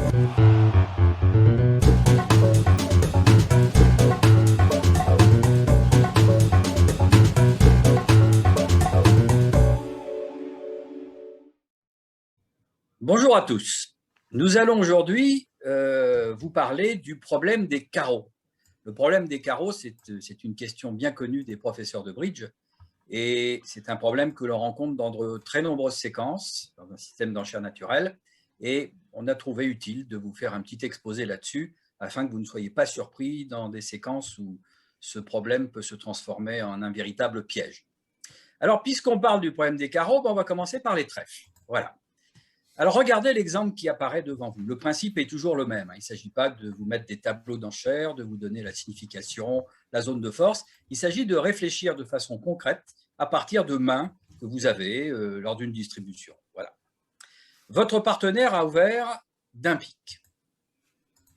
Bonjour à tous. Nous allons aujourd'hui vous parler du problème des carreaux. Le problème des carreaux, c'est une question bien connue des professeurs de bridge et c'est un problème que l'on rencontre dans de très nombreuses séquences dans un système d'enchères naturelles et on a trouvé utile de vous faire un petit exposé là-dessus afin que vous ne soyez pas surpris dans des séquences où ce problème peut se transformer en un véritable piège. Alors, puisqu'on parle du problème des carreaux, on va commencer par les trèfles. Voilà. Alors, regardez l'exemple qui apparaît devant vous. Le principe est toujours le même. Il ne s'agit pas de vous mettre des tableaux d'enchères, de vous donner la signification, la zone de force. Il s'agit de réfléchir de façon concrète à partir de mains que vous avez lors d'une distribution. Voilà. Votre partenaire a ouvert d'un pic.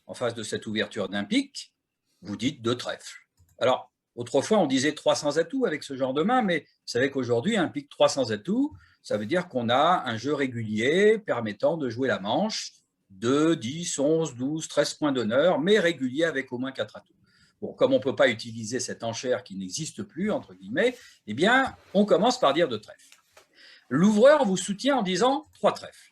En face de cette ouverture d'un pic, vous dites deux trèfles. Alors, autrefois, on disait 300 atouts avec ce genre de main, mais vous savez qu'aujourd'hui, un pic 300 atouts, ça veut dire qu'on a un jeu régulier permettant de jouer la manche 2, 10, 11, 12, 13 points d'honneur, mais régulier avec au moins 4 atouts. Bon, comme on ne peut pas utiliser cette enchère qui n'existe plus, entre guillemets, eh bien, on commence par dire deux trèfles. L'ouvreur vous soutient en disant 3 trèfles.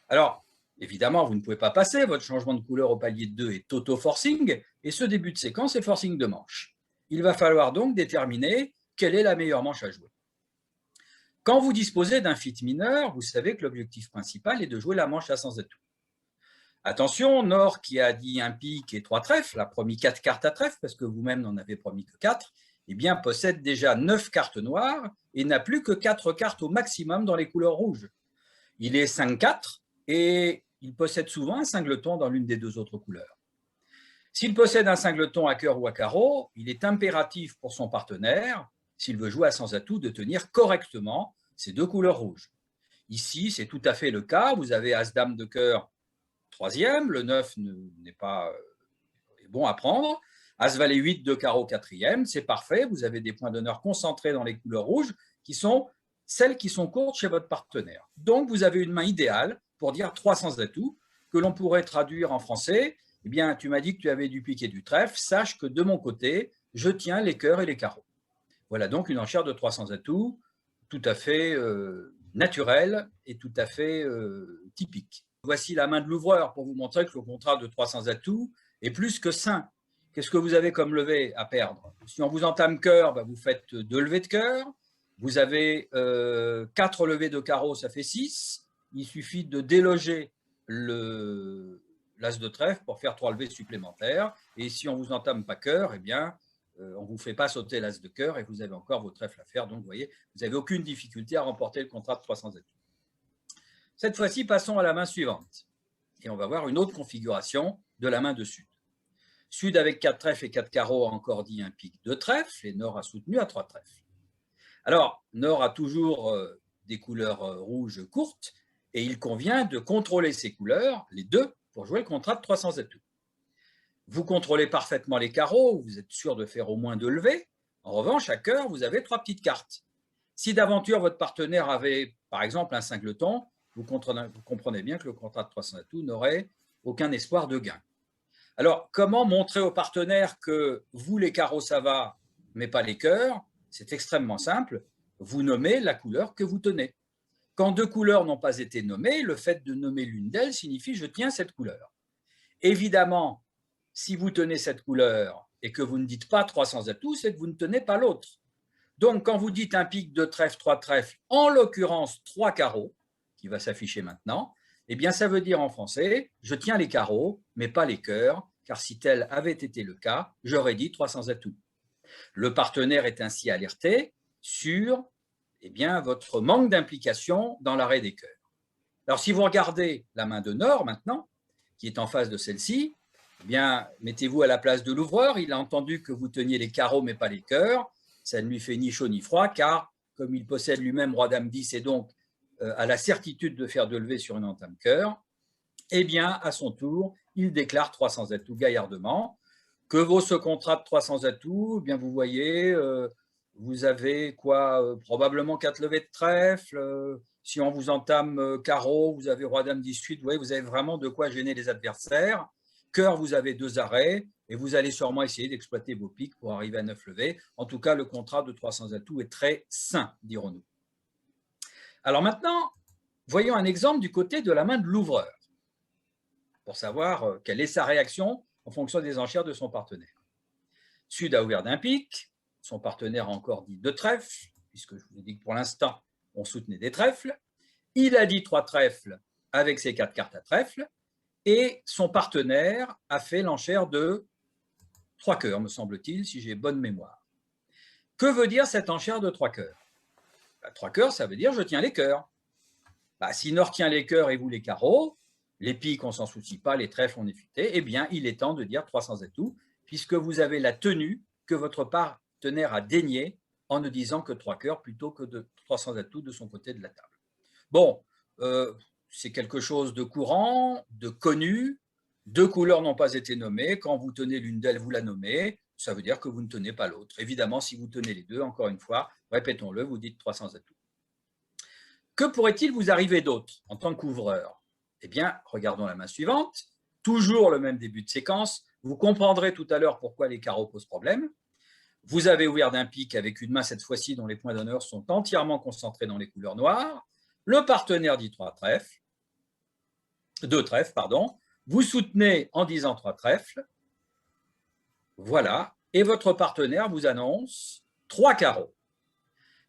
Alors, évidemment, vous ne pouvez pas passer, votre changement de couleur au palier de 2 est auto-forcing, et ce début de séquence est forcing de manche. Il va falloir donc déterminer quelle est la meilleure manche à jouer. Quand vous disposez d'un fit mineur, vous savez que l'objectif principal est de jouer la manche à 100 atouts. Attention, Nord qui a dit un pic et 3 trèfles, a promis 4 cartes à trèfle, parce que vous-même n'en avez promis que 4, eh bien, possède déjà 9 cartes noires et n'a plus que 4 cartes au maximum dans les couleurs rouges. Il est 5-4 et il possède souvent un singleton dans l'une des deux autres couleurs. S'il possède un singleton à cœur ou à carreau, il est impératif pour son partenaire, s'il veut jouer à 100 atouts, de tenir correctement ces deux couleurs rouges. Ici, c'est tout à fait le cas. Vous avez As-Dame de cœur, troisième, le 9 n'est pas bon à prendre. As-Valet 8 de carreau, quatrième, c'est parfait. Vous avez des points d'honneur concentrés dans les couleurs rouges qui sont celles qui sont courtes chez votre partenaire. Donc, vous avez une main idéale pour dire 300 atouts que l'on pourrait traduire en français. Eh bien, tu m'as dit que tu avais du pic et du trèfle. Sache que de mon côté, je tiens les cœurs et les carreaux. Voilà donc une enchère de 300 atouts tout à fait naturelle et tout à fait typique. Voici la main de l'ouvreur pour vous montrer que le contrat de 300 atouts est plus que sain. Qu'est-ce que vous avez comme levée à perdre? Si on vous entame cœur, vous faites 2 levées de cœur. Vous avez 4 levées de carreau, ça fait 6. Il suffit de déloger l'as de trèfle pour faire 3 levées supplémentaires. Et si on ne vous entame pas cœur, eh bien, on ne vous fait pas sauter l'as de cœur et vous avez encore vos trèfles à faire. Donc, vous voyez, vous n'avez aucune difficulté à remporter le contrat de 300 atouts. Cette fois-ci, passons à la main suivante. Et on va voir une autre configuration de la main de Sud. Sud avec 4 trèfles et 4 carreaux a encore dit un pic de trèfle et Nord a soutenu à 3 trèfles. Alors, Nord a toujours des couleurs rouges courtes et il convient de contrôler ces couleurs, les deux, pour jouer le contrat de 300 atouts. Vous contrôlez parfaitement les carreaux, vous êtes sûr de faire au moins 2 levées. En revanche, à cœur, vous avez 3 petites cartes. Si d'aventure votre partenaire avait, par exemple, un singleton, vous comprenez bien que le contrat de 300 atouts n'aurait aucun espoir de gain. Alors, comment montrer au partenaire que vous, les carreaux, ça va, mais pas les cœurs? C'est extrêmement simple. Vous nommez la couleur que vous tenez. Quand 2 couleurs n'ont pas été nommées, le fait de nommer l'une d'elles signifie « je tiens cette couleur ». Évidemment, si vous tenez cette couleur et que vous ne dites pas 300 atouts, c'est que vous ne tenez pas l'autre. Donc, quand vous dites un pic de trèfle, 3 trèfles, en l'occurrence 3 carreaux, qui va s'afficher maintenant, eh bien, ça veut dire en français, je tiens les carreaux, mais pas les cœurs, car si tel avait été le cas, j'aurais dit 300 atouts. Le partenaire est ainsi alerté sur votre manque d'implication dans l'arrêt des cœurs. Alors, si vous regardez la main de Nord maintenant, qui est en face de celle-ci, eh bien, mettez-vous à la place de l'ouvreur. Il a entendu que vous teniez les carreaux, mais pas les cœurs. Ça ne lui fait ni chaud ni froid, car comme il possède lui-même roi dame 10 et donc a la certitude de faire 2 levées sur une entame cœur, eh bien, à son tour, il déclare 300 atouts gaillardement. Que vaut ce contrat de 300 atouts? Eh bien, vous voyez, vous avez quoi, probablement 4 levées de trèfle, si on vous entame carreau, vous avez roi dame 18, vous voyez, vous avez vraiment de quoi gêner les adversaires. Cœur, vous avez 2 arrêts et vous allez sûrement essayer d'exploiter vos piques pour arriver à 9 levées. En tout cas, le contrat de 300 atouts est très sain, dirons-nous. Alors maintenant, voyons un exemple du côté de la main de l'ouvreur pour savoir quelle est sa réaction en fonction des enchères de son partenaire. Sud a ouvert d'un pique, son partenaire a encore dit 2 trèfles, puisque je vous ai dit que pour l'instant, on soutenait des trèfles. Il a dit 3 trèfles avec ses 4 cartes à trèfle, et son partenaire a fait l'enchère de 3 cœurs, me semble-t-il, si j'ai bonne mémoire. Que veut dire cette enchère de 3 cœurs? 3 cœurs, ça veut dire je tiens les cœurs. Si Nord tient les cœurs et vous les carreaux, les piques, on ne s'en soucie pas, les trèfles, on est futé, eh bien, il est temps de dire 300 atouts, puisque vous avez la tenue que votre partenaire a déniée en ne disant que 3 cœurs plutôt que de 300 atouts de son côté de la table. Bon, c'est quelque chose de courant, de connu. 2 couleurs n'ont pas été nommées. Quand vous tenez l'une d'elles, vous la nommez. Ça veut dire que vous ne tenez pas l'autre. Évidemment, si vous tenez les deux, encore une fois, répétons-le, vous dites 300 atouts. Que pourrait-il vous arriver d'autre en tant qu'ouvreur? Eh bien, regardons la main suivante. Toujours le même début de séquence. Vous comprendrez tout à l'heure pourquoi les carreaux posent problème. Vous avez ouvert d'un pique avec une main, cette fois-ci, dont les points d'honneur sont entièrement concentrés dans les couleurs noires. Le partenaire dit 2 trèfles, pardon. Vous soutenez en disant 3 trèfles. Voilà. Et votre partenaire vous annonce 3 carreaux.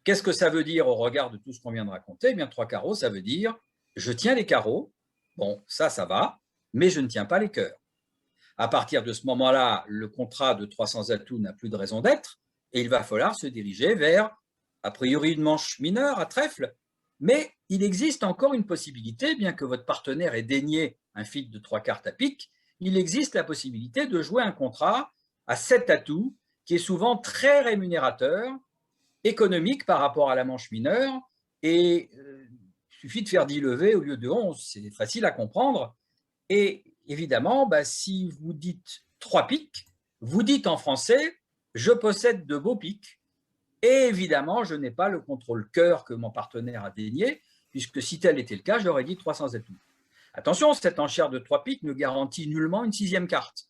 Qu'est-ce que ça veut dire au regard de tout ce qu'on vient de raconter? Eh bien, 3 carreaux, ça veut dire je tiens les carreaux. Bon, ça va, mais je ne tiens pas les cœurs. À partir de ce moment-là, le contrat de 300 atouts n'a plus de raison d'être et il va falloir se diriger vers, a priori, une manche mineure à trèfle. Mais il existe encore une possibilité, bien que votre partenaire ait dénié un feat de 3 cartes à pique, il existe la possibilité de jouer un contrat à 7 atouts qui est souvent très rémunérateur, économique par rapport à la manche mineure, et il suffit de faire 10 levées au lieu de 11, c'est facile à comprendre. Et évidemment, si vous dites 3 piques, vous dites en français « je possède de beaux piques ». Et évidemment, je n'ai pas le contrôle cœur que mon partenaire a dénié, puisque si tel était le cas, j'aurais dit 300 atouts. Attention, cette enchère de 3 piques ne garantit nullement une 6e carte.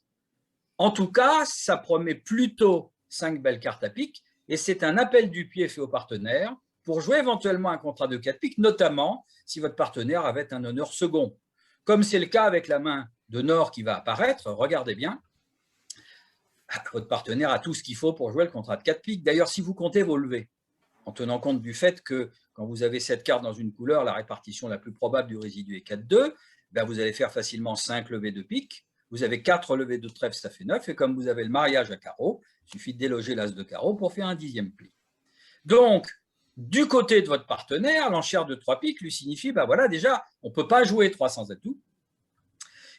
En tout cas, ça promet plutôt 5 belles cartes à pique, et c'est un appel du pied fait au partenaire pour jouer éventuellement un contrat de 4 piques, notamment si votre partenaire avait un honneur second. Comme c'est le cas avec la main de Nord qui va apparaître, regardez bien, votre partenaire a tout ce qu'il faut pour jouer le contrat de 4 piques. D'ailleurs, si vous comptez vos levées, en tenant compte du fait que quand vous avez 7 cartes dans une couleur, la répartition la plus probable du résidu est 4-2, vous allez faire facilement 5 levées de pique. Vous avez 4 levées de trèfle, ça fait 9. Et comme vous avez le mariage à carreau, il suffit de déloger l'as de carreau pour faire un 10e pli. Donc, du côté de votre partenaire, l'enchère de 3 piques lui signifie, voilà, déjà, on ne peut pas jouer 300 atouts.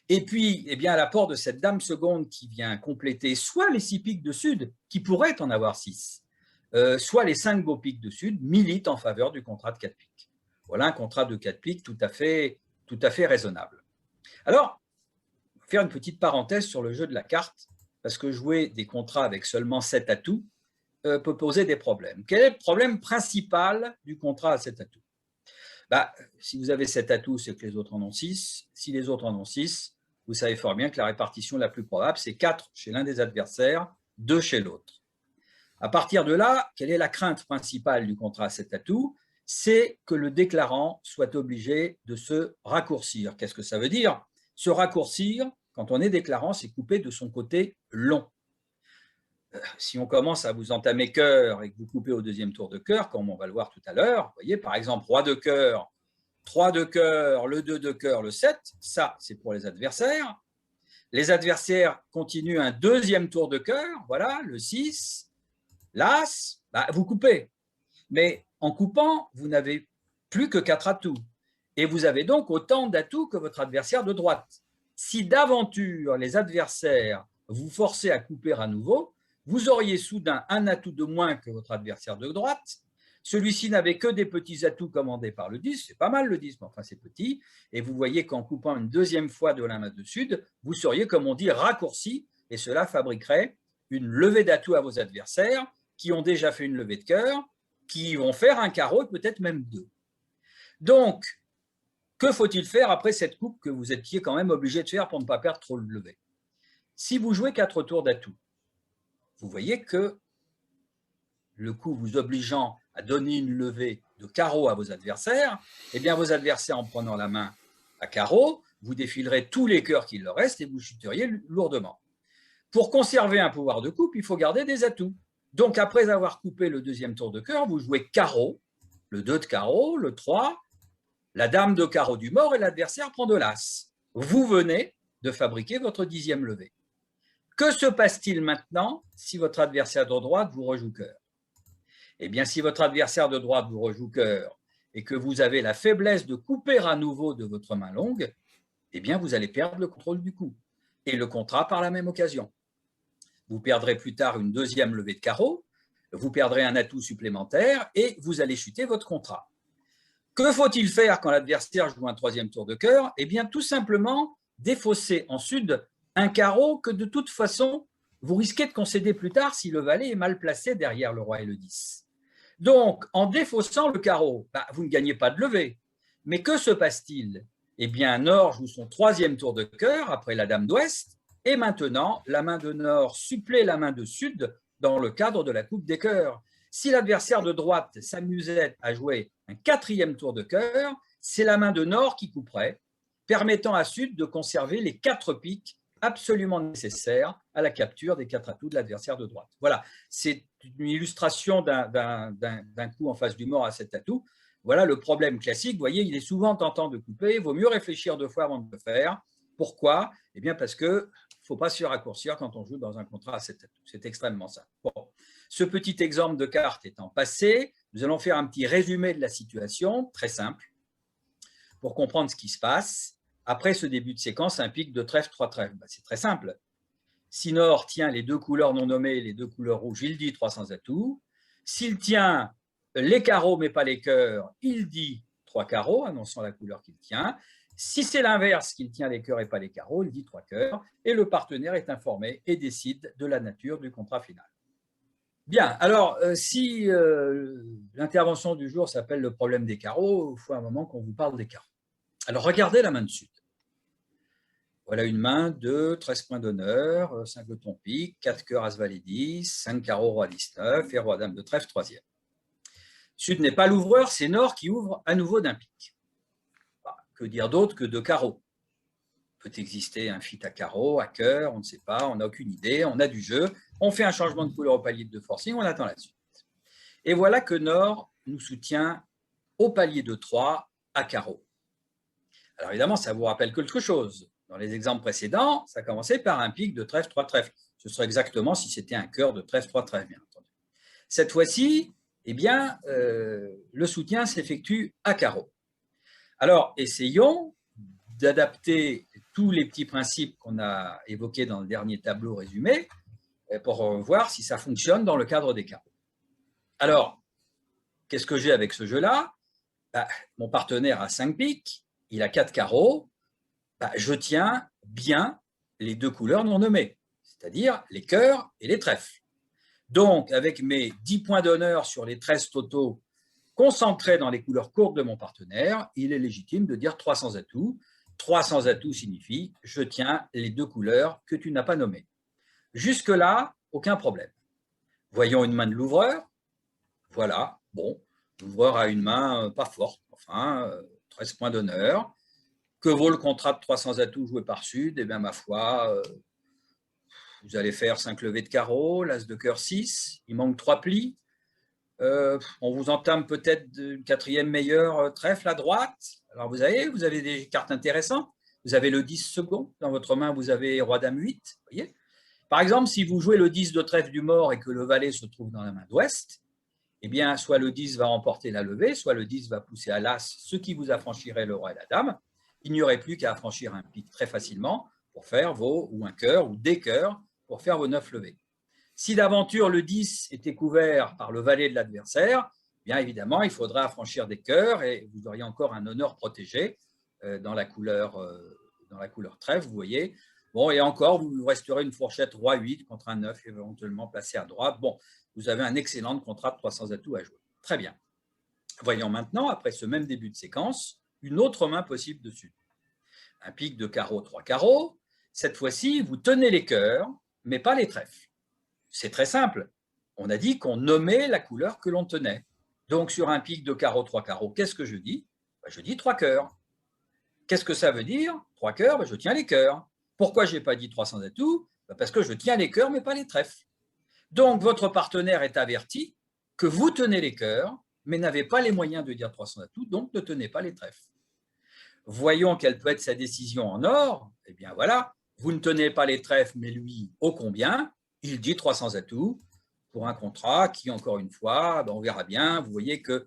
Et puis, à l'apport de cette dame seconde qui vient compléter soit les 6 piques de sud, qui pourraient en avoir 6, soit les 5 beaux piques de sud, militent en faveur du contrat de 4 piques. Voilà un contrat de 4 piques tout à fait raisonnable. Alors, faire une petite parenthèse sur le jeu de la carte, parce que jouer des contrats avec seulement 7 atouts peut poser des problèmes. Quel est le problème principal du contrat à 7 atouts? Si vous avez 7 atouts, c'est que les autres en ont 6. Si les autres en ont 6, vous savez fort bien que la répartition la plus probable, c'est 4 chez l'un des adversaires, 2 chez l'autre. À partir de là, quelle est la crainte principale du contrat à 7 atouts? C'est que le déclarant soit obligé de se raccourcir. Qu'est-ce que ça veut dire? Se raccourcir, quand on est déclarant, c'est couper de son côté long. Si on commence à vous entamer cœur et que vous coupez au 2e tour de cœur, comme on va le voir tout à l'heure, vous voyez, par exemple, roi de cœur, 3 de cœur, le 2 de cœur, le 7, ça, c'est pour les adversaires. Les adversaires continuent un 2e tour de cœur, voilà, le 6, l'as, vous coupez. Mais en coupant, vous n'avez plus que 4 atouts. Et vous avez donc autant d'atouts que votre adversaire de droite. Si d'aventure les adversaires vous forçaient à couper à nouveau, vous auriez soudain un atout de moins que votre adversaire de droite. Celui-ci n'avait que des petits atouts commandés par le 10, c'est pas mal le 10, mais enfin c'est petit. Et vous voyez qu'en coupant une 2e fois de la main de sud, vous seriez, comme on dit, raccourci, et cela fabriquerait une levée d'atouts à vos adversaires qui ont déjà fait une levée de cœur, qui vont faire un carreau et peut-être même 2. Donc, que faut-il faire après cette coupe que vous étiez quand même obligé de faire pour ne pas perdre trop le levé? Si vous jouez 4 tours d'atout, vous voyez que le coup vous obligeant à donner une levée de carreau à vos adversaires, eh bien vos adversaires en prenant la main à carreau, vous défilerez tous les cœurs qu'il leur reste et vous chuteriez lourdement. Pour conserver un pouvoir de coupe, il faut garder des atouts. Donc après avoir coupé le deuxième tour de cœur, vous jouez carreau, le 2 de carreau, le 3, la dame de carreau du mort et l'adversaire prend de l'as. Vous venez de fabriquer votre 10e levée. Que se passe-t-il maintenant si votre adversaire de droite vous rejoue cœur? Eh bien, si votre adversaire de droite vous rejoue cœur et que vous avez la faiblesse de couper à nouveau de votre main longue, eh bien, vous allez perdre le contrôle du coup et le contrat par la même occasion. Vous perdrez plus tard une 2e levée de carreau, vous perdrez un atout supplémentaire et vous allez chuter votre contrat. Que faut-il faire quand l'adversaire joue un 3e tour de cœur? Eh bien, tout simplement défausser en sud un carreau que de toute façon, vous risquez de concéder plus tard si le valet est mal placé derrière le roi et le 10. Donc, en défaussant le carreau, vous ne gagnez pas de levée. Mais que se passe-t-il? Eh bien, Nord joue son 3e tour de cœur après la dame d'Ouest, et maintenant, la main de Nord supplée la main de Sud dans le cadre de la coupe des cœurs. Si l'adversaire de droite s'amusait à jouer un 4e tour de cœur, c'est la main de Nord qui couperait, permettant à Sud de conserver les 4 piques absolument nécessaires à la capture des 4 atouts de l'adversaire de droite. Voilà, c'est une illustration d'un coup en face du mort à 7 atouts. Voilà le problème classique. Vous voyez, il est souvent tentant de couper. Il vaut mieux réfléchir 2 fois avant de le faire. Pourquoi? Eh bien, parce qu'il ne faut pas se raccourcir quand on joue dans un contrat à 7 atouts. C'est extrêmement simple. Bon. Ce petit exemple de carte étant passé, nous allons faire un petit résumé de la situation, très simple, pour comprendre ce qui se passe. Après ce début de séquence, un pic de trèfle, 3 trèfles. C'est très simple. Si Nord tient les 2 couleurs non nommées, les 2 couleurs rouges, il dit 300 atouts. S'il tient les carreaux mais pas les cœurs, il dit 3 carreaux, annonçant la couleur qu'il tient. Si c'est l'inverse, qu'il tient les cœurs et pas les carreaux, il dit 3 cœurs. Et le partenaire est informé et décide de la nature du contrat final. Bien, alors si l'intervention du jour s'appelle le problème des carreaux, il faut un moment qu'on vous parle des carreaux. Alors regardez la main de Sud. Voilà une main de 13 points d'honneur, 5 de ton pique, 4 cœurs as valet 10, 5 carreaux roi 19 et roi dame de trèfle 3e. Sud n'est pas l'ouvreur, c'est Nord qui ouvre à nouveau d'un pique. Que dire d'autre que de carreaux? Peut exister un fit à carreaux, à cœur, on ne sait pas, on n'a aucune idée, on a du jeu, on fait un changement de couleur au palier de forcing, on attend la suite. Et voilà que Nord nous soutient au palier de 3 à carreaux. Alors évidemment, ça vous rappelle quelque chose. Dans les exemples précédents, ça commençait par un pic de trèfle, 3 trèfles. Ce serait exactement si c'était un cœur de trèfle, 3 trèfles, bien entendu. Cette fois-ci, eh bien, le soutien s'effectue à carreau. Alors, essayons d'adapter tous les petits principes qu'on a évoqués dans le dernier tableau résumé pour voir si ça fonctionne dans le cadre des carreaux. Alors, qu'est-ce que j'ai avec ce jeu-là? Mon partenaire a 5 piques, il a 4 carreaux, je tiens bien les 2 couleurs non nommées, c'est-à-dire les cœurs et les trèfles. Donc, avec mes 10 points d'honneur sur les 13 totaux concentrés dans les couleurs courtes de mon partenaire, il est légitime de dire 300 atouts. 300 atouts signifie je tiens les 2 couleurs que tu n'as pas nommées. Jusque-là, aucun problème. Voyons une main de l'ouvreur. Voilà, bon, l'ouvreur a une main pas forte, enfin, 13 points d'honneur. Que vaut le contrat de 300 atouts joué par Sud? Eh bien, ma foi, vous allez faire 5 levées de carreau, l'as de cœur 6, il manque 3 plis. On vous entame peut-être une 4e meilleure trèfle à droite. Alors, vous avez des cartes intéressantes. Vous avez le 10 second. Dans votre main, vous avez roi dame 8. Voyez. Par exemple, si vous jouez le 10 de trèfle du mort et que le valet se trouve dans la main d'ouest, eh bien, soit le 10 va remporter la levée, soit le 10 va pousser à l'as, ce qui vous affranchirait le roi et la dame. Il n'y aurait plus qu'à affranchir un pic très facilement pour faire ou un cœur, ou des cœurs, pour faire vos 9 levées. Si d'aventure le 10 était couvert par le valet de l'adversaire, bien évidemment, il faudrait affranchir des cœurs et vous auriez encore un honneur protégé dans la couleur trèfle, vous voyez. Bon, et encore, vous resterez une fourchette roi 8 contre un 9 éventuellement placé à droite. Bon, vous avez un excellent contrat de 300 atouts à jouer. Très bien. Voyons maintenant, après ce même début de séquence, une autre main possible dessus. Un pic de carreau, 3 carreaux. Cette fois-ci, vous tenez les cœurs, mais pas les trèfles. C'est très simple. On a dit qu'on nommait la couleur que l'on tenait. Donc, sur un pic de carreau, 3 carreaux, qu'est-ce que je dis? Je dis 3 cœurs. Qu'est-ce que ça veut dire? 3 cœurs, je tiens les cœurs. Pourquoi je n'ai pas dit 300 atouts? Parce que je tiens les cœurs, mais pas les trèfles. Donc, votre partenaire est averti que vous tenez les cœurs, mais n'avez pas les moyens de dire 300 atouts, donc ne tenez pas les trèfles. Voyons quelle peut être sa décision en or. Eh bien voilà, vous ne tenez pas les trèfles, mais lui, ô combien? Il dit 300 atouts pour un contrat qui, encore une fois, on verra bien. Vous voyez que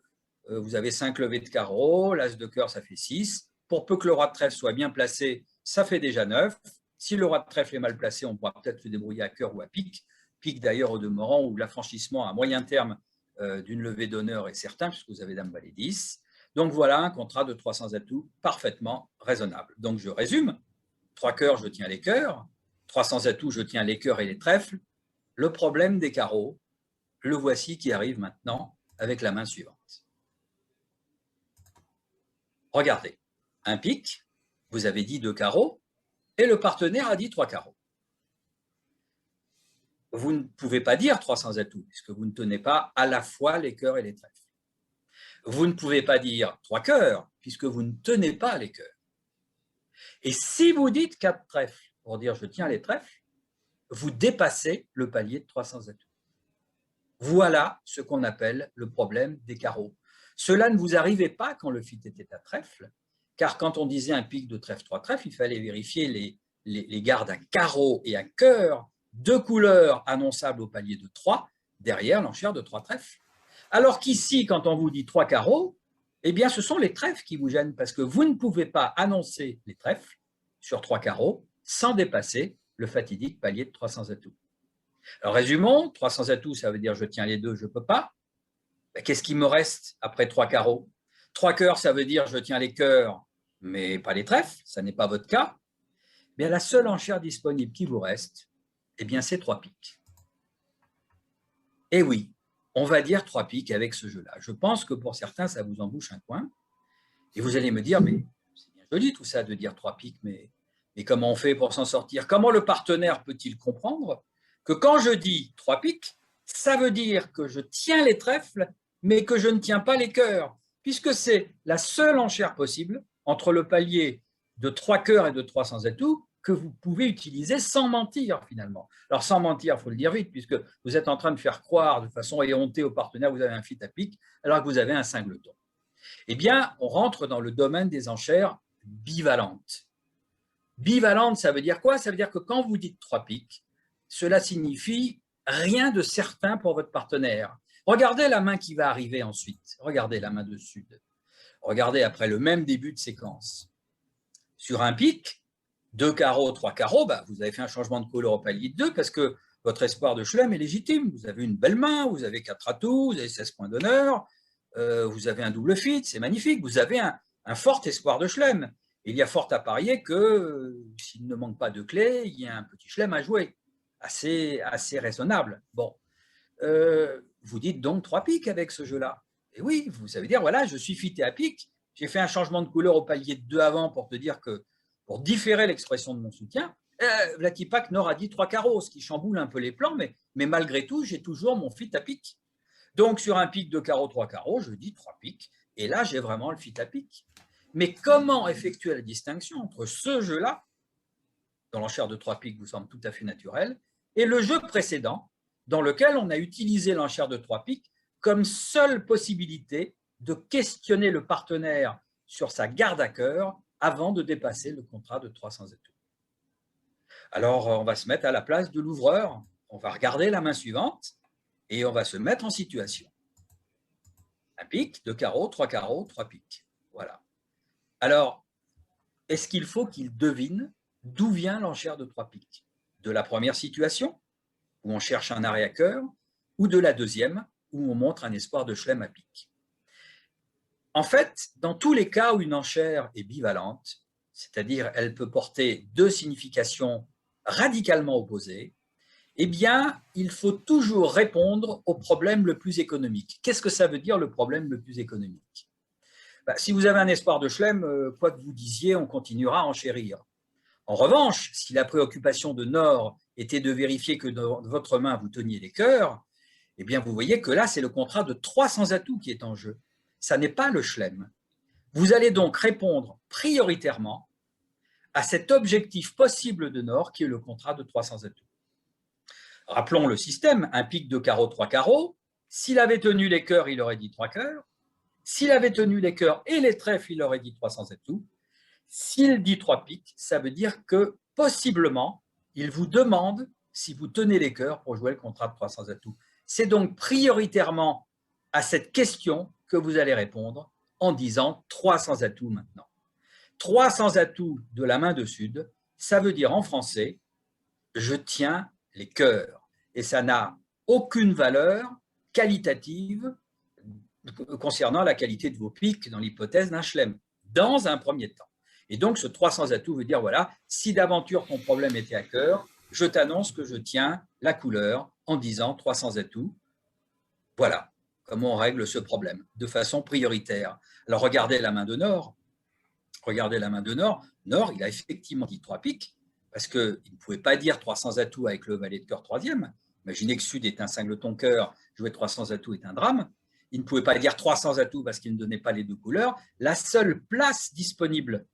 vous avez 5 levées de carreau, l'as de cœur, ça fait 6. Pour peu que le roi de trèfle soit bien placé, ça fait déjà 9. Si le roi de trèfle est mal placé, on pourra peut-être se débrouiller à cœur ou à pique. Pique d'ailleurs au demeurant, où l'affranchissement à moyen terme d'une levée d'honneur est certain, puisque vous avez dame valet 10. Donc voilà un contrat de 300 atouts parfaitement raisonnable. Donc je résume, 3 cœurs, je tiens les cœurs, 300 atouts, je tiens les cœurs et les trèfles. Le problème des carreaux, le voici qui arrive maintenant avec la main suivante. Regardez, un pic, vous avez dit 2 carreaux, et le partenaire a dit 3 carreaux. Vous ne pouvez pas dire 300 atouts, puisque vous ne tenez pas à la fois les cœurs et les trèfles. Vous ne pouvez pas dire 3 cœurs, puisque vous ne tenez pas les cœurs. Et si vous dites 4 trèfles, pour dire je tiens les trèfles, vous dépassez le palier de 300 atouts. Voilà ce qu'on appelle le problème des carreaux. Cela ne vous arrivait pas quand le fit était à trèfle, car quand on disait un pic de trèfle, 3 trèfles, il fallait vérifier les gardes à carreau et à cœur, 2 couleurs annonçables au palier de 3, derrière l'enchère de 3 trèfles. Alors qu'ici, quand on vous dit 3 carreaux, eh bien, ce sont les trèfles qui vous gênent, parce que vous ne pouvez pas annoncer les trèfles sur 3 carreaux sans dépasser le fatidique palier de 300 atouts. Alors, résumons, 300 atouts, ça veut dire je tiens les deux, je ne peux pas. Qu'est-ce qui me reste après 3 carreaux? 3 cœurs, ça veut dire je tiens les cœurs, mais pas les trèfles, ça n'est pas votre cas. Bien, la seule enchère disponible qui vous reste, eh bien, c'est 3 piques. Et oui, on va dire 3 piques avec ce jeu-là. Je pense que pour certains, ça vous embouche un coin. Et vous allez me dire, mais c'est bien joli tout ça de dire 3 piques, mais comment on fait pour s'en sortir? Comment le partenaire peut-il comprendre que quand je dis 3 piques, ça veut dire que je tiens les trèfles, mais que je ne tiens pas les cœurs, puisque c'est la seule enchère possible entre le palier de 3 cœurs et de 300 atouts que vous pouvez utiliser sans mentir finalement. Alors sans mentir, il faut le dire vite, puisque vous êtes en train de faire croire de façon éhontée au partenaire que vous avez un fit à pique, alors que vous avez un singleton. Eh bien, on rentre dans le domaine des enchères bivalentes. Bivalente, ça veut dire quoi? Ça veut dire que quand vous dites 3 piques, cela signifie rien de certain pour votre partenaire. Regardez la main qui va arriver ensuite. Regardez la main de sud. Regardez après le même début de séquence. Sur un pic, 2 carreaux, 3 carreaux, vous avez fait un changement de couleur au palier de 2 parce que votre espoir de chelem est légitime. Vous avez une belle main, vous avez 4 atouts, vous avez 16 points d'honneur, vous avez un double fit, c'est magnifique. Vous avez un fort espoir de chelem. Il y a fort à parier que s'il ne manque pas de clés, il y a un petit chelem à jouer, assez raisonnable. Bon, vous dites donc 3 piques avec ce jeu-là. Et oui, vous savez dire, voilà, je suis fité à pique, j'ai fait un changement de couleur au palier de 2 avant pour te dire que, pour différer l'expression de mon soutien, Vlatipak n'aura dit 3 carreaux, ce qui chamboule un peu les plans, mais malgré tout, j'ai toujours mon fit à pique. Donc, sur un pic de carreau, 3 carreaux, je dis 3 piques, et là, j'ai vraiment le fit à pique. Mais comment effectuer la distinction entre ce jeu-là, dont l'enchère de 3 piques vous semble tout à fait naturelle, et le jeu précédent, dans lequel on a utilisé l'enchère de 3 piques comme seule possibilité de questionner le partenaire sur sa garde à cœur avant de dépasser le contrat de 300 atouts. Alors, on va se mettre à la place de l'ouvreur, on va regarder la main suivante et on va se mettre en situation. Un pic, 2 carreaux, 3 piques. Voilà. Alors, est-ce qu'il faut qu'il devine d'où vient l'enchère de 3 piques? De la première situation, où on cherche un arrêt à cœur, ou de la deuxième, où on montre un espoir de chelem à pique? En fait, dans tous les cas où une enchère est bivalente, c'est-à-dire elle peut porter 2 significations radicalement opposées, Eh bien, il faut toujours répondre au problème le plus économique. Qu'est-ce que ça veut dire, le problème le plus économique? Si vous avez un espoir de chelem, quoi que vous disiez, on continuera à enchérir. En revanche, si la préoccupation de Nord était de vérifier que dans votre main, vous teniez les cœurs, eh bien, vous voyez que là, c'est le contrat de 300 atouts qui est en jeu. Ça n'est pas le chelem. Vous allez donc répondre prioritairement à cet objectif possible de Nord qui est le contrat de 300 atouts. Rappelons le système, un pic de carreau, 3 carreaux. S'il avait tenu les cœurs, il aurait dit 3 cœurs. S'il avait tenu les cœurs et les trèfles, il aurait dit 300 atouts. S'il dit 3 piques, ça veut dire que possiblement, il vous demande si vous tenez les cœurs pour jouer le contrat de 300 atouts. C'est donc prioritairement à cette question que vous allez répondre en disant 300 atouts maintenant. 300 atouts de la main de Sud, ça veut dire en français, je tiens les cœurs. Et ça n'a aucune valeur qualitative concernant la qualité de vos piques dans l'hypothèse d'un chelem, dans un premier temps. Et donc, ce 300 atouts veut dire, voilà, si d'aventure ton problème était à cœur, je t'annonce que je tiens la couleur en disant 300 atouts. Voilà comment on règle ce problème de façon prioritaire. Alors, regardez la main de Nord. Regardez la main de Nord. Nord, il a effectivement dit 3 piques, parce qu'il ne pouvait pas dire 300 atouts avec le valet de cœur troisième. Imaginez que Sud est un singleton cœur, jouer 300 atouts est un drame. Il ne pouvait pas dire 300 atouts parce qu'il ne donnait pas les deux couleurs. La seule place disponible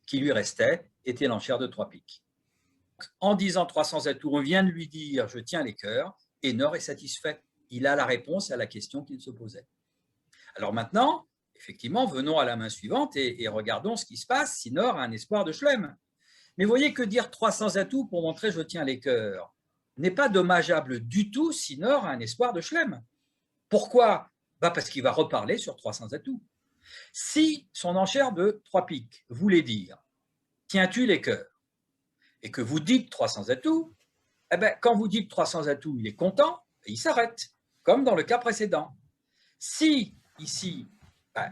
qui lui restait était l'enchère de 3 piques. En disant 300 atouts, on vient de lui dire « je tiens les cœurs » et Nord est satisfait. Il a la réponse à la question qu'il se posait. Alors maintenant, effectivement, venons à la main suivante et regardons ce qui se passe si Nord a un espoir de chelem. Mais vous voyez que dire 300 atouts pour montrer « je tiens les cœurs » n'est pas dommageable du tout si Nord a un espoir de chelem. Pourquoi ? Parce qu'il va reparler sur 300 atouts. Si son enchère de 3 piques voulait dire « tiens-tu les cœurs » et que vous dites 300 atouts, eh bien, quand vous dites 300 atouts, il est content et il s'arrête, comme dans le cas précédent. Si, ici,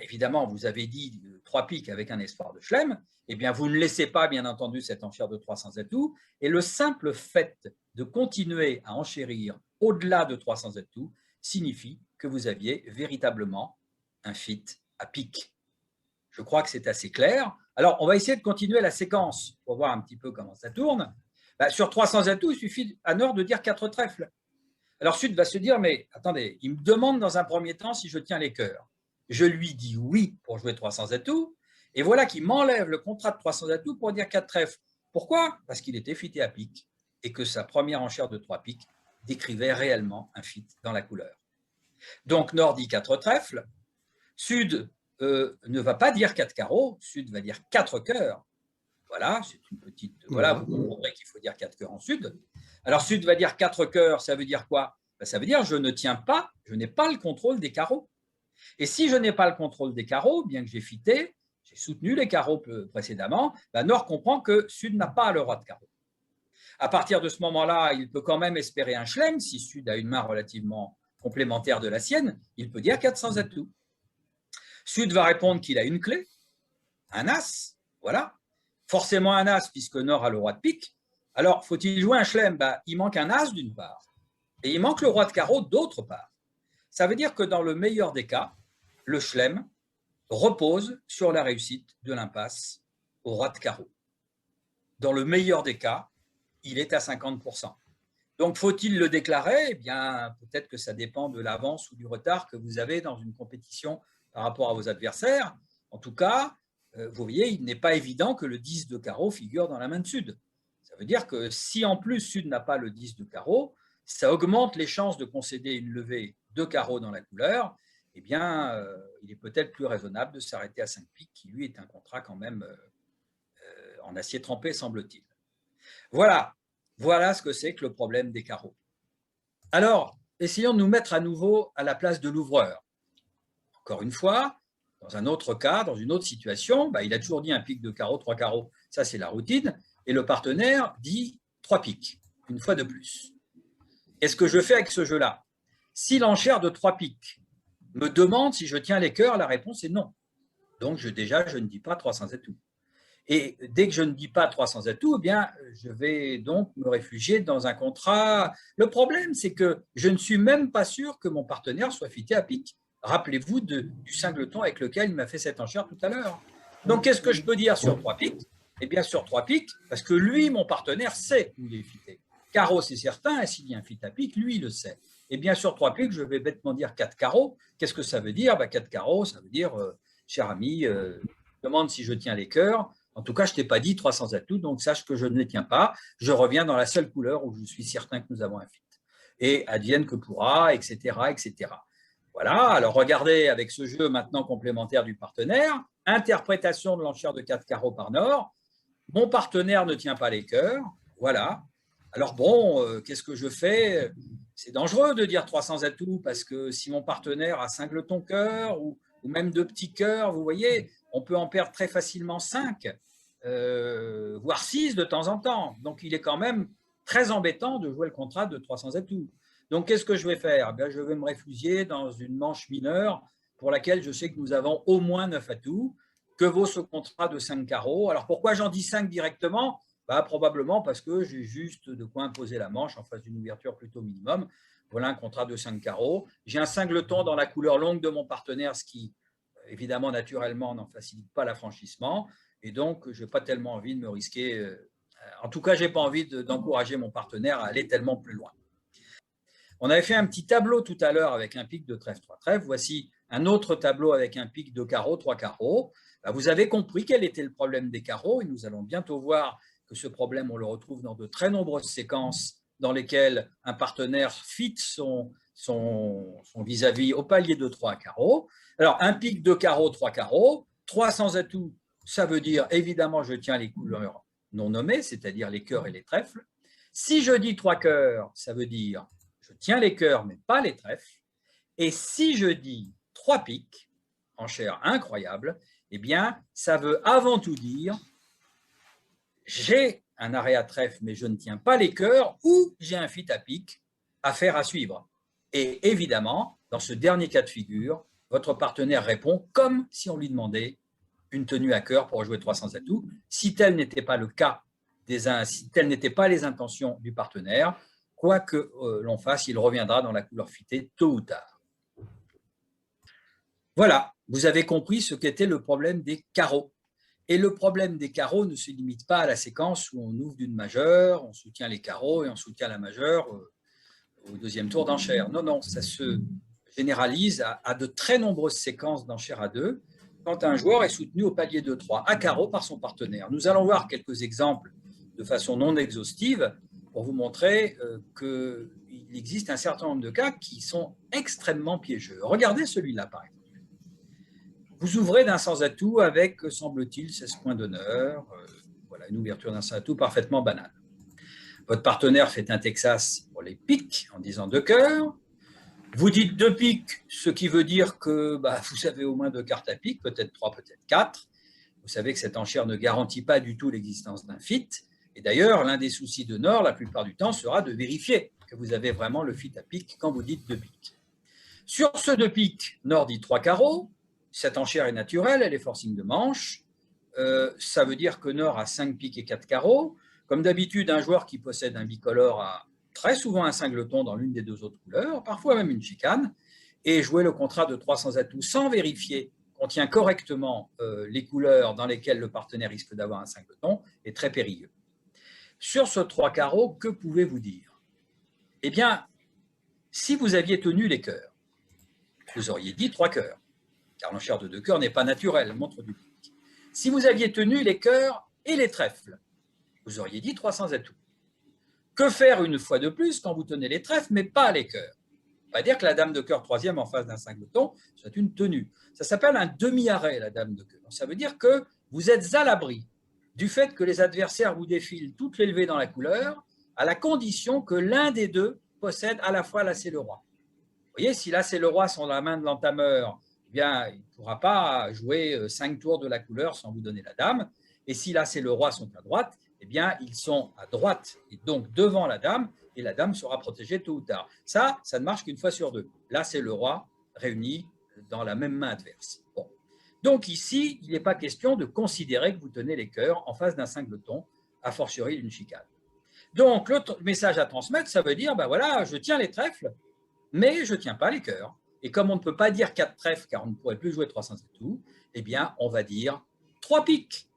évidemment, vous avez dit 3 piques avec un espoir de chelem, eh bien, vous ne laissez pas, bien entendu, cette enchère de 300 atouts, et le simple fait de continuer à enchérir au-delà de 300 atouts signifie que vous aviez véritablement un fit à pique. Je crois que c'est assez clair. Alors, on va essayer de continuer la séquence pour voir un petit peu comment ça tourne. Sur 300 atouts, il suffit à Nord de dire 4 trèfles. Alors, Sud va se dire, mais attendez, il me demande dans un premier temps si je tiens les cœurs. Je lui dis oui pour jouer 300 atouts, et voilà qu'il m'enlève le contrat de 300 atouts pour dire 4 trèfles. Pourquoi ? Parce qu'il était fité à pique, et que sa première enchère de 3 piques décrivait réellement un fit dans la couleur. Donc, Nord dit 4 trèfles, Sud ne va pas dire 4 carreaux, Sud va dire 4 cœurs. Voilà, c'est une petite. Voilà, vous comprendrez qu'il faut dire 4 cœurs en Sud. Alors, Sud va dire 4 cœurs, ça veut dire quoi ? Ça veut dire je ne tiens pas, je n'ai pas le contrôle des carreaux. Et si je n'ai pas le contrôle des carreaux, bien que j'ai fité, j'ai soutenu les carreaux précédemment, Nord comprend que Sud n'a pas le roi de carreau. À partir de ce moment-là, il peut quand même espérer un chelem. Si Sud a une main relativement complémentaire de la sienne, il peut dire 400 atouts. Sud va répondre qu'il a une clé, un as, voilà. Forcément un as puisque Nord a le roi de pique. Alors, faut-il jouer un chelem ? Il manque un as d'une part et il manque le roi de carreau d'autre part. Ça veut dire que dans le meilleur des cas, le chelem repose sur la réussite de l'impasse au roi de carreau. Dans le meilleur des cas, il est à 50%. Donc, faut-il le déclarer ? Eh bien, peut-être que ça dépend de l'avance ou du retard que vous avez dans une compétition par rapport à vos adversaires. En tout cas, vous voyez, il n'est pas évident que le 10 de carreau figure dans la main de Sud. Ça veut dire que si en plus Sud n'a pas le 10 de carreau, ça augmente les chances de concéder une levée de carreau dans la couleur. Eh bien, il est peut-être plus raisonnable de s'arrêter à 5 piques, qui lui est un contrat quand même en acier trempé, semble-t-il. Voilà ce que c'est que le problème des carreaux. Alors, essayons de nous mettre à nouveau à la place de l'ouvreur. Encore une fois, dans un autre cas, dans une autre situation, il a toujours dit un pique de carreau, 3 carreaux, ça c'est la routine, et le partenaire dit 3 piques, une fois de plus. Qu'est-ce que je fais avec ce jeu-là ? Si l'enchère de 3 piques me demande si je tiens les cœurs, la réponse est non. Donc déjà, je ne dis pas 300 atouts. Et dès que je ne dis pas 300 atouts, eh bien, je vais donc me réfugier dans un contrat. Le problème, c'est que je ne suis même pas sûr que mon partenaire soit fité à pic. Rappelez-vous du singleton avec lequel il m'a fait cette enchère tout à l'heure. Donc, qu'est-ce que je peux dire sur 3 piques? Eh bien, sur 3 piques, parce que lui, mon partenaire, sait où il est fité. Carreau, c'est certain, et s'il y a un fit à pique, lui, il le sait. Et bien, sur 3 piques, je vais bêtement dire 4 carreaux. Qu'est-ce que ça veut dire? 4 carreaux, ça veut dire, cher ami, demande si je tiens les cœurs. En tout cas, je ne t'ai pas dit 300 atouts, donc sache que je ne les tiens pas. Je reviens dans la seule couleur où je suis certain que nous avons un fit. Et advienne que pourra, etc., etc. Voilà, alors regardez avec ce jeu maintenant complémentaire du partenaire, interprétation de l'enchère de 4 carreaux par Nord. Mon partenaire ne tient pas les cœurs, voilà. Alors bon, qu'est-ce que je fais? C'est dangereux de dire 300 atouts parce que si mon partenaire a singleton cœur ou même 2 petits cœurs, vous voyez, on peut en perdre très facilement 5, voire 6 de temps en temps. Donc, il est quand même très embêtant de jouer le contrat de 300 atouts. Donc, qu'est-ce que je vais faire? Bien, je vais me réfugier dans une manche mineure pour laquelle je sais que nous avons au moins 9 atouts. Que vaut ce contrat de 5 carreaux? Alors, pourquoi j'en dis 5 directement? Probablement parce que j'ai juste de quoi imposer la manche en face d'une ouverture plutôt minimum. Voilà un contrat de 5 carreaux. J'ai un singleton dans la couleur longue de mon partenaire, ce qui, évidemment, naturellement, n'en facilite pas l'affranchissement. Et donc, je n'ai pas tellement envie de me risquer. En tout cas, je n'ai pas envie d'encourager mon partenaire à aller tellement plus loin. On avait fait un petit tableau tout à l'heure avec un pic de trèfle 3 trèfles. Voici un autre tableau avec un pic de carreau 3 carreaux. Vous avez compris quel était le problème des carreaux et nous allons bientôt voir que ce problème, on le retrouve dans de très nombreuses séquences dans lesquelles un partenaire fit son vis-à-vis au palier de 3 carreaux. Alors, un pic de carreau 3 carreaux, 300 atouts, ça veut dire évidemment je tiens les couleurs non nommées, c'est-à-dire les cœurs et les trèfles. Si je dis 3 cœurs, ça veut dire je tiens les cœurs mais pas les trèfles. Et si je dis 3 piques, enchère incroyable, eh bien, ça veut avant tout dire j'ai un arrêt à trèfle, mais je ne tiens pas les cœurs, ou j'ai un fit à pique à faire à suivre. Et évidemment, dans ce dernier cas de figure, votre partenaire répond comme si on lui demandait une tenue à cœur pour jouer 300 atouts. Si tel n'était pas le cas, si telles n'étaient pas les intentions du partenaire, quoi que l'on fasse, il reviendra dans la couleur fitée tôt ou tard. Voilà, vous avez compris ce qu'était le problème des carreaux. Et le problème des carreaux ne se limite pas à la séquence où on ouvre d'une majeure, on soutient les carreaux et on soutient la majeure au deuxième tour d'enchère. Non, non, ça se généralise à de très nombreuses séquences d'enchères à deux quand un joueur est soutenu au palier de 3 à carreau par son partenaire. Nous allons voir quelques exemples de façon non exhaustive pour vous montrer qu'il existe un certain nombre de cas qui sont extrêmement piégeux. Regardez celui-là, par exemple. Vous ouvrez d'un sans atout avec, semble-t-il, 16 points d'honneur. Voilà, une ouverture d'un sans atout parfaitement banale. Votre partenaire fait un Texas pour les piques en disant 2 cœurs. Vous dites 2 piques, ce qui veut dire que vous avez au moins 2 cartes à pique, peut-être 3, peut-être 4. Vous savez que cette enchère ne garantit pas du tout l'existence d'un fit. Et d'ailleurs, l'un des soucis de Nord, la plupart du temps, sera de vérifier que vous avez vraiment le fit à pique quand vous dites 2 piques. Sur ce 2 piques, Nord dit 3 carreaux. Cette enchère est naturelle, elle est forcing de manche. Ça veut dire que Nord a 5 piques et 4 carreaux. Comme d'habitude, un joueur qui possède un bicolore a très souvent un singleton dans l'une des 2 autres couleurs, parfois même une chicane, et jouer le contrat de 300 atouts sans vérifier qu'on tient correctement les couleurs dans lesquelles le partenaire risque d'avoir un singleton est très périlleux. Sur ce 3 carreaux, que pouvez-vous dire? Eh bien, si vous aviez tenu les cœurs, vous auriez dit 3 cœurs, car l'enchère de 2 cœurs n'est pas naturelle, montre du pique. Si vous aviez tenu les cœurs et les trèfles, vous auriez dit 300 atouts. Que faire une fois de plus quand vous tenez les trèfles, mais pas les cœurs? Pas dire que la dame de cœur troisième en face d'un singleton soit une tenue. Ça s'appelle un demi-arrêt, la dame de cœur. Ça veut dire que vous êtes à l'abri du fait que les adversaires vous défilent toutes l'élevée dans la couleur, à la condition que l'un des deux possède à la fois l'as et le roi. Vous voyez, si l'as et le roi sont dans la main de l'entameur, eh bien, il ne pourra pas jouer 5 tours de la couleur sans vous donner la dame. Et si l'as et le roi sont à droite, eh bien, ils sont à droite et donc devant la dame, et la dame sera protégée tôt ou tard. Ça ne marche qu'une fois sur 2. L'as et le roi réunis dans la même main adverse. Bon. Donc ici, il n'est pas question de considérer que vous tenez les cœurs en face d'un singleton, a fortiori d'une chicane. Donc le message à transmettre, ça veut dire, ben voilà, je tiens les trèfles, mais je ne tiens pas les cœurs. Et comme on ne peut pas dire 4 trèfles, car on ne pourrait plus jouer 300 atouts, eh bien, on va dire 3 piques.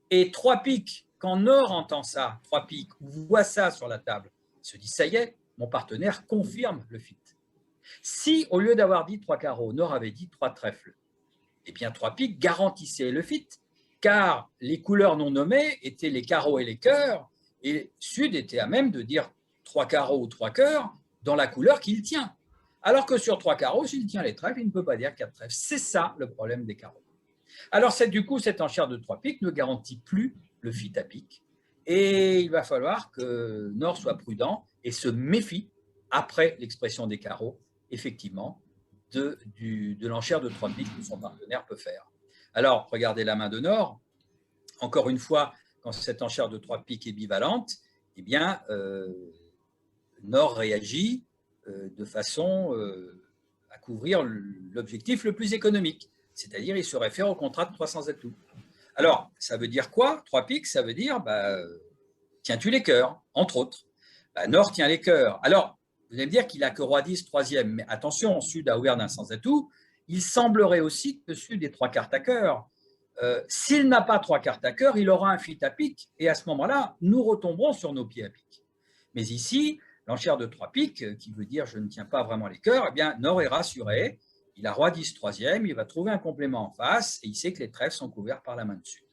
Et 3 piques, quand Nord entend ça, 3 piques, ou voit ça sur la table, il se dit, ça y est, mon partenaire confirme le fit. Si, au lieu d'avoir dit 3 carreaux, Nord avait dit 3 trèfles, eh bien, 3 piques garantissaient le fit, car les couleurs non nommées étaient les carreaux et les cœurs, et Sud était à même de dire 3 carreaux ou 3 cœurs dans la couleur qu'il tient. Alors que sur 3 carreaux, s'il tient les trèfles, il ne peut pas dire 4 trèfles. C'est ça le problème des carreaux. Alors, du coup, cette enchère de 3 piques ne garantit plus le fit à pique. Et il va falloir que Nord soit prudent et se méfie, après l'expression des carreaux, effectivement, de l'enchère de 3 piques que son partenaire peut faire. Alors, regardez la main de Nord. Encore une fois, quand cette enchère de 3 piques est bivalente, eh bien, Nord réagit de façon à couvrir l'objectif le plus économique, c'est-à-dire il se réfère au contrat de 300 atouts. Alors, ça veut dire quoi 3 piques, ça veut dire, tiens-tu les cœurs, entre autres. Nord tient les cœurs. Alors, vous allez me dire qu'il n'a que roi 10, troisième, mais attention, Sud a ouvert d'un sans atout, il semblerait aussi que Sud ait 3 cartes à cœur. S'il n'a pas 3 cartes à cœur, il aura un fit à pique, et à ce moment-là, nous retomberons sur nos pieds à pique. Mais ici, l'enchère de 3 piques, qui veut dire je ne tiens pas vraiment les cœurs, eh bien, Nord est rassuré, il a roi 10 troisième, il va trouver un complément en face, et il sait que les trèfles sont couverts par la main de Sud.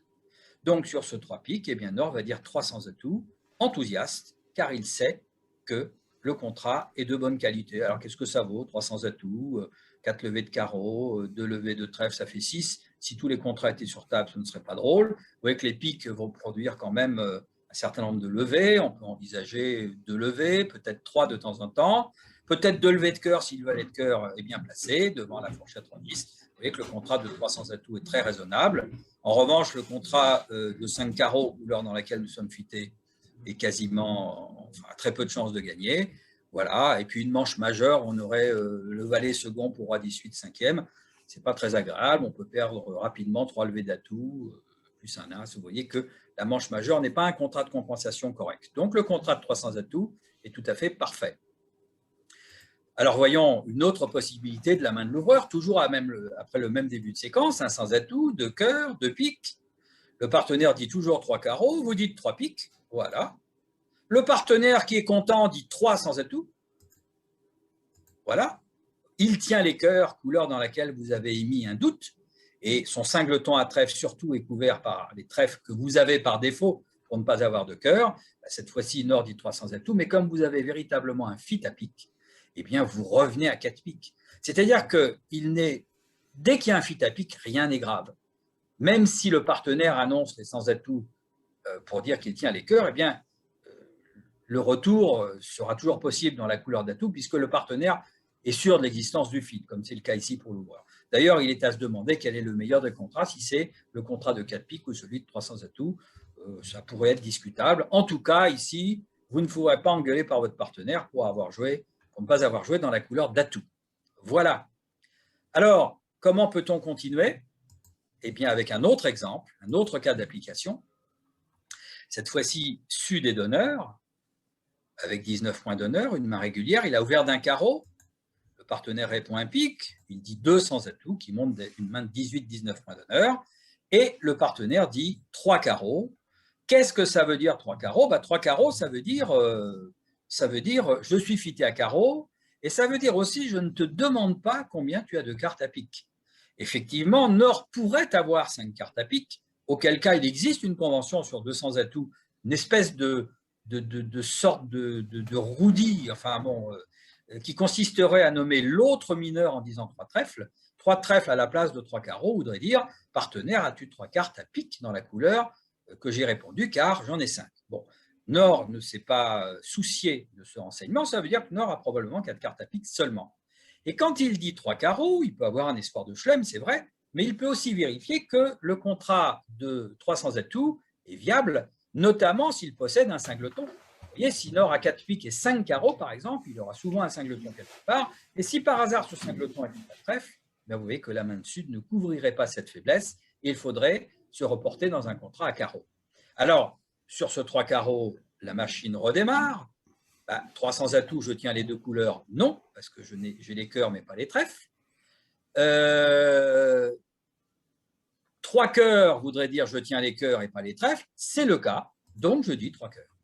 Donc, sur ce 3 piques, eh bien, Nord va dire 300 atouts, enthousiaste, car il sait que le contrat est de bonne qualité. Alors, qu'est-ce que ça vaut 300 atouts, 4 levées de carreaux, 2 levées de trèfle, ça fait 6. Si tous les contrats étaient sur table, ce ne serait pas drôle. Vous voyez que les piques vont produire quand même un certain nombre de levées. On peut envisager 2 levées, peut-être 3 de temps en temps. Peut-être 2 levées de cœur si le valet de cœur est bien placé devant la fourchette roi 10. Vous voyez que le contrat de 300 atouts est très raisonnable. En revanche, le contrat de 5 carreaux, couleur dans laquelle nous sommes fités, est quasiment, très peu de chances de gagner. Voilà. Et puis une manche majeure, on aurait le valet second pour roi 18, cinquième. Ce n'est pas très agréable. On peut perdre rapidement 3 levées d'atouts, plus un as. Vous voyez que la manche majeure n'est pas un contrat de compensation correct. Donc le contrat de 300 atouts est tout à fait parfait. Alors voyons une autre possibilité de la main de l'ouvreur, toujours après le même début de séquence, un sans atout, 2 cœurs, 2 piques. Le partenaire dit toujours 3 carreaux, vous dites 3 piques, voilà. Le partenaire qui est content dit 3 sans atout, voilà. Il tient les cœurs, couleur dans laquelle vous avez émis un doute, et son singleton à trèfle surtout est couvert par les trèfles que vous avez par défaut pour ne pas avoir de cœur. Cette fois-ci, Nord dit 3 sans atout, mais comme vous avez véritablement un fit à pique, eh bien, vous revenez à 4 piques. C'est-à-dire que dès qu'il y a un fit à pique, rien n'est grave. Même si le partenaire annonce les sans atout pour dire qu'il tient les cœurs, eh bien, le retour sera toujours possible dans la couleur d'atout, puisque le partenaire est sûr de l'existence du fit, comme c'est le cas ici pour l'ouvreur. D'ailleurs, il est à se demander quel est le meilleur des contrats, si c'est le contrat de 4 piques ou celui de 300 atouts. Ça pourrait être discutable. En tout cas, ici, vous ne pourrez pas engueuler par votre partenaire pour ne pas avoir joué dans la couleur d'atout. Voilà. Alors, comment peut-on continuer? Eh bien, avec un autre exemple, un autre cas d'application. Cette fois-ci, Sud est d'honneur, avec 19 points d'honneur, une main régulière. Il a ouvert d'un carreau. Le partenaire répond un pique. Il dit 2 sans atout, qui monte une main de 18-19 points d'honneur. Et le partenaire dit 3 carreaux. Qu'est-ce que ça veut dire 3 carreaux? 3 carreaux, ça veut dire je suis fité à carreau, et ça veut dire aussi je ne te demande pas combien tu as de cartes à pique. Effectivement, Nord pourrait avoir 5 cartes à pique, auquel cas il existe une convention sur 200 atouts, une espèce de sorte de roudis, qui consisterait à nommer l'autre mineur en disant 3 trèfles. 3 trèfles à la place de 3 carreaux voudrait dire partenaire, as-tu 3 cartes à pique dans la couleur que j'ai répondu, car j'en ai 5. Bon. Nord ne s'est pas soucié de ce renseignement, ça veut dire que Nord a probablement 4 cartes à pique seulement. Et quand il dit 3 carreaux, il peut avoir un espoir de chelem, c'est vrai, mais il peut aussi vérifier que le contrat de 300 atouts est viable, notamment s'il possède un singleton. Vous voyez, si Nord a 4 piques et 5 carreaux, par exemple, il aura souvent un singleton quelque part, et si par hasard ce singleton est un trèfle, bien vous voyez que la main de sud ne couvrirait pas cette faiblesse et il faudrait se reporter dans un contrat à carreaux. Alors, sur ce 3 carreaux, la machine redémarre. 300 atouts, je tiens les deux couleurs, non, parce que j'ai les cœurs mais pas les trèfles. 3 cœurs voudrait dire je tiens les cœurs et pas les trèfles, c'est le cas, donc je dis 3 cœurs.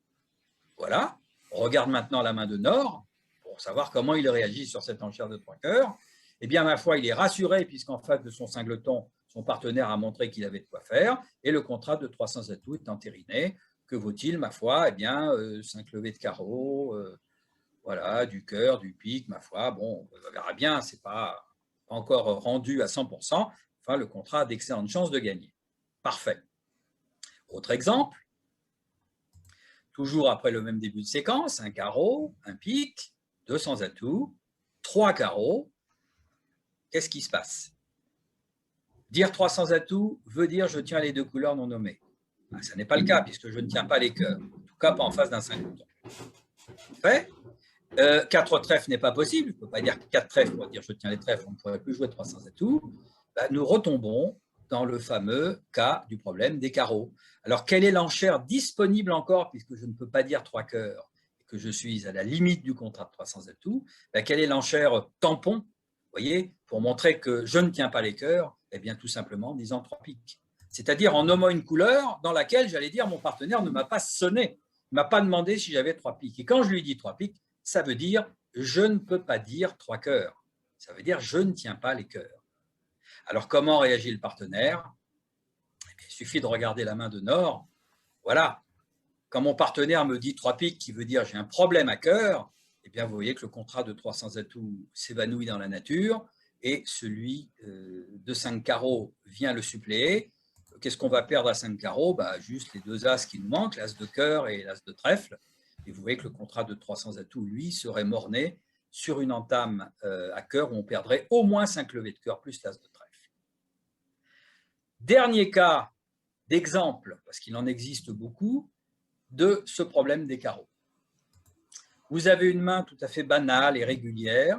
Voilà, on regarde maintenant la main de Nord pour savoir comment il réagit sur cette enchère de 3 cœurs. Eh bien, ma foi, il est rassuré puisqu'en face de son singleton, son partenaire a montré qu'il avait de quoi faire et le contrat de 300 atouts est entériné. Que vaut-il, ma foi? Eh bien, 5 levées de carreau, voilà, du cœur, du pique, ma foi. Bon, on verra bien, ce n'est pas encore rendu à 100%. Enfin, le contrat a d'excellentes chances de gagner. Parfait. Autre exemple, toujours après le même début de séquence, un carreau, un pique, 200 atouts, 3 carreaux. Qu'est-ce qui se passe? Dire 300 atouts veut dire je tiens les deux couleurs non nommées. Ce n'est pas le cas puisque je ne tiens pas les cœurs, en tout cas pas en face d'un singleton. Fait. 4 trèfles n'est pas possible, je ne peux pas dire 4 trèfles pour dire je tiens les trèfles, on ne pourrait plus jouer 300 atouts. Nous retombons dans le fameux cas du problème des carreaux. Alors, quelle est l'enchère disponible encore, puisque je ne peux pas dire 3 cœurs et que je suis à la limite du contrat de 300 atouts? Quelle est l'enchère tampon? Vous voyez, pour montrer que je ne tiens pas les cœurs, eh bien, tout simplement en disant 3 piques. C'est-à-dire en nommant une couleur dans laquelle, j'allais dire, mon partenaire ne m'a pas sonné, ne m'a pas demandé si j'avais 3 piques. Et quand je lui dis 3 piques, ça veut dire je ne peux pas dire 3 cœurs. Ça veut dire je ne tiens pas les cœurs. Alors, comment réagit le partenaire? Il suffit de regarder la main de Nord. Voilà. Quand mon partenaire me dit 3 piques, qui veut dire j'ai un problème à cœur, eh bien, vous voyez que le contrat de 300 atouts s'évanouit dans la nature et celui de 5 carreaux vient le suppléer. Qu'est-ce qu'on va perdre à 5 carreaux? Juste les deux as qui nous manquent, l'as de cœur et l'as de trèfle. Et vous voyez que le contrat de 300 atouts, lui, serait morné sur une entame à cœur où on perdrait au moins 5 levées de cœur plus l'as de trèfle. Dernier cas d'exemple, parce qu'il en existe beaucoup, de ce problème des carreaux. Vous avez une main tout à fait banale et régulière,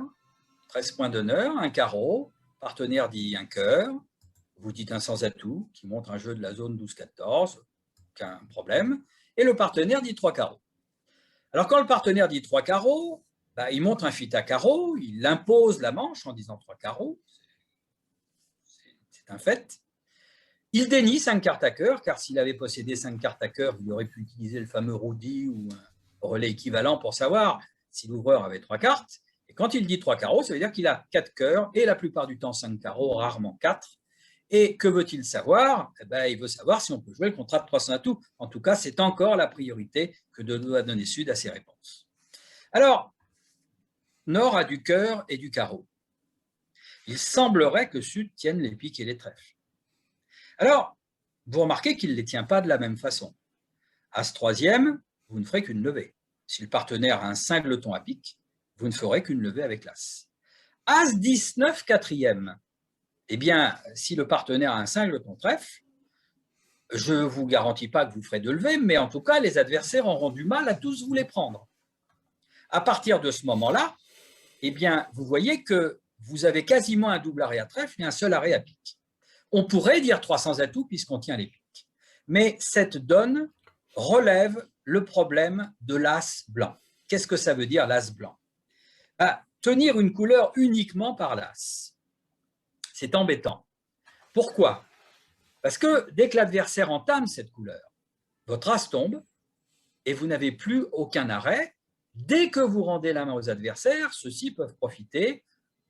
13 points d'honneur, un carreau, partenaire dit un cœur, vous dites un sans atout, qui montre un jeu de la zone 12-14, aucun problème, et le partenaire dit 3 carreaux. Alors quand le partenaire dit 3 carreaux, il montre un fit à carreaux, il impose la manche en disant 3 carreaux, c'est un fait. Il dénie 5 cartes à cœur, car s'il avait possédé 5 cartes à cœur, il aurait pu utiliser le fameux Roudi ou un relais équivalent pour savoir si l'ouvreur avait 3 cartes. Et quand il dit 3 carreaux, ça veut dire qu'il a 4 cœurs, et la plupart du temps 5 carreaux, rarement 4. Et que veut-il savoir? Il veut savoir si on peut jouer le contrat de 300 atouts. En tout cas, c'est encore la priorité que doit donner Sud à ses réponses. Alors, Nord a du cœur et du carreau. Il semblerait que Sud tienne les piques et les trèfles. Alors, vous remarquez qu'il ne les tient pas de la même façon. As troisième, vous ne ferez qu'une levée. Si le partenaire a un singleton à pique, vous ne ferez qu'une levée avec l'as. As 19 quatrième, eh bien, si le partenaire a un singleton trèfle, je ne vous garantis pas que vous ferez de levée, mais en tout cas, les adversaires auront du mal à tous vous les prendre. À partir de ce moment-là, eh bien, vous voyez que vous avez quasiment un double arrêt à trèfle et un seul arrêt à pique. On pourrait dire 300 atouts puisqu'on tient les piques. Mais cette donne relève le problème de l'as blanc. Qu'est-ce que ça veut dire l'as blanc? Tenir une couleur uniquement par l'as, c'est embêtant. Pourquoi? Parce que dès que l'adversaire entame cette couleur, votre as tombe et vous n'avez plus aucun arrêt. Dès que vous rendez la main aux adversaires, ceux-ci peuvent profiter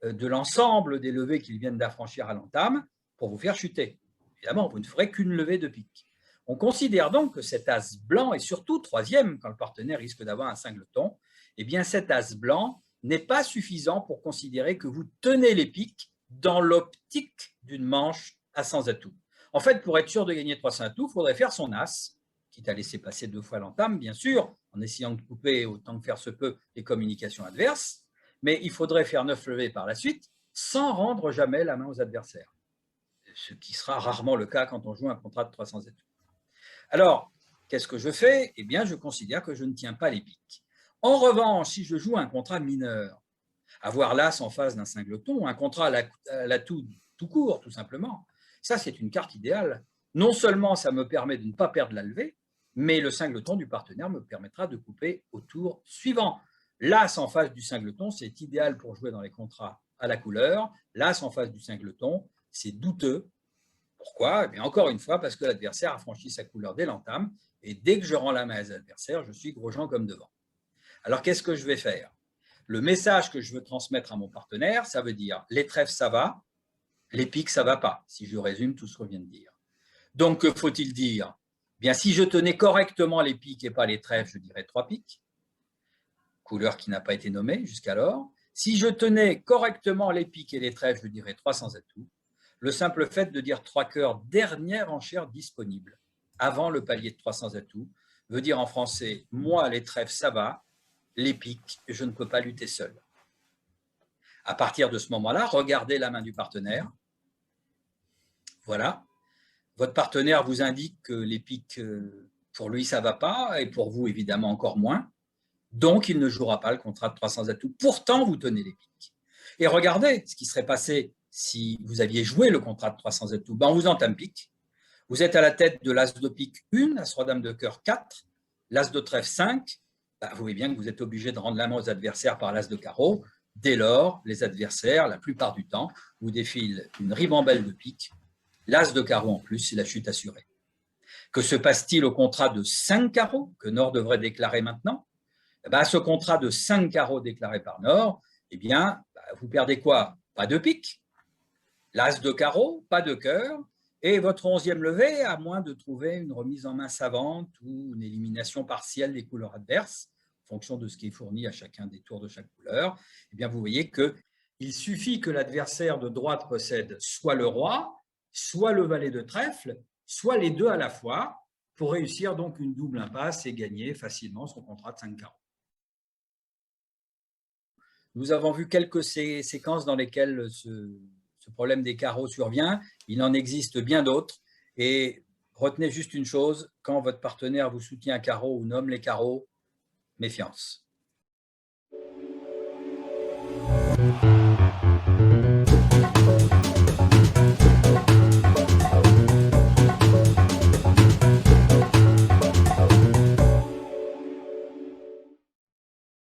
de l'ensemble des levées qu'ils viennent d'affranchir à l'entame pour vous faire chuter. Évidemment, vous ne ferez qu'une levée de pique. On considère donc que cet as blanc, et surtout troisième, quand le partenaire risque d'avoir un singleton, eh bien cet as blanc n'est pas suffisant pour considérer que vous tenez les piques dans l'optique d'une manche à 100 atouts. En fait, pour être sûr de gagner 300 atouts, il faudrait faire son as, quitte à laisser passer 2 fois l'entame, bien sûr, en essayant de couper autant que faire se peut les communications adverses, mais il faudrait faire 9 levées par la suite, sans rendre jamais la main aux adversaires. Ce qui sera rarement le cas quand on joue un contrat de 300 atouts. Alors, qu'est-ce que je fais? Eh bien, je considère que je ne tiens pas les piques. En revanche, si je joue un contrat mineur, avoir l'as en face d'un singleton, un contrat à la tout court, tout simplement. Ça, c'est une carte idéale. Non seulement ça me permet de ne pas perdre la levée, mais le singleton du partenaire me permettra de couper au tour suivant. L'as en face du singleton, c'est idéal pour jouer dans les contrats à la couleur. L'as en face du singleton, c'est douteux. Pourquoi? Eh bien, encore une fois, parce que l'adversaire a franchi sa couleur dès l'entame, et dès que je rends la main à l'adversaire, je suis Grosjean comme devant. Alors, qu'est-ce que je vais faire? Le message que je veux transmettre à mon partenaire, ça veut dire les trèfles, ça va, les piques, ça ne va pas, si je résume tout ce qu'on vient de dire. Donc, que faut-il dire? Bien, si je tenais correctement les piques et pas les trèfles, je dirais 3 piques, couleur qui n'a pas été nommée jusqu'alors. Si je tenais correctement les piques et les trèfles, je dirais 300 atouts. Le simple fait de dire 3 cœurs, dernière enchère disponible, avant le palier de 300 atouts, veut dire en français, moi, les trèfles, ça va, les piques, je ne peux pas lutter seul. À partir de ce moment-là, regardez la main du partenaire. Voilà. Votre partenaire vous indique que les piques, pour lui, ça ne va pas, et pour vous, évidemment, encore moins. Donc, il ne jouera pas le contrat de 300 atouts. Pourtant, vous tenez les piques. Et regardez ce qui serait passé si vous aviez joué le contrat de 300 atouts. Ben, on vous entame pique. Vous êtes à la tête de l'as de pique 1, as roi dame de cœur 4, l'as de trèfle 5. Ben, vous voyez bien que vous êtes obligé de rendre la main aux adversaires par l'as de carreau. Dès lors, les adversaires, la plupart du temps, vous défilent une ribambelle de pique, l'as de carreau en plus, c'est la chute assurée. Que se passe-t-il au contrat de 5 carreaux que Nord devrait déclarer maintenant? À ce contrat de 5 carreaux déclaré par Nord, eh bien, vous perdez quoi? Pas de pique, l'as de carreau, pas de cœur, et votre 11e levée, à moins de trouver une remise en main savante ou une élimination partielle des couleurs adverses, en fonction de ce qui est fourni à chacun des tours de chaque couleur, eh bien, vous voyez qu'il suffit que l'adversaire de droite possède soit le roi, soit le valet de trèfle, soit les deux à la fois, pour réussir donc une double impasse et gagner facilement son contrat de 5 carreaux. Nous avons vu quelques séquences dans lesquelles ce problème des carreaux survient. Il en existe bien d'autres. Et retenez juste une chose, quand votre partenaire vous soutient un carreau ou nomme les carreaux, méfiance.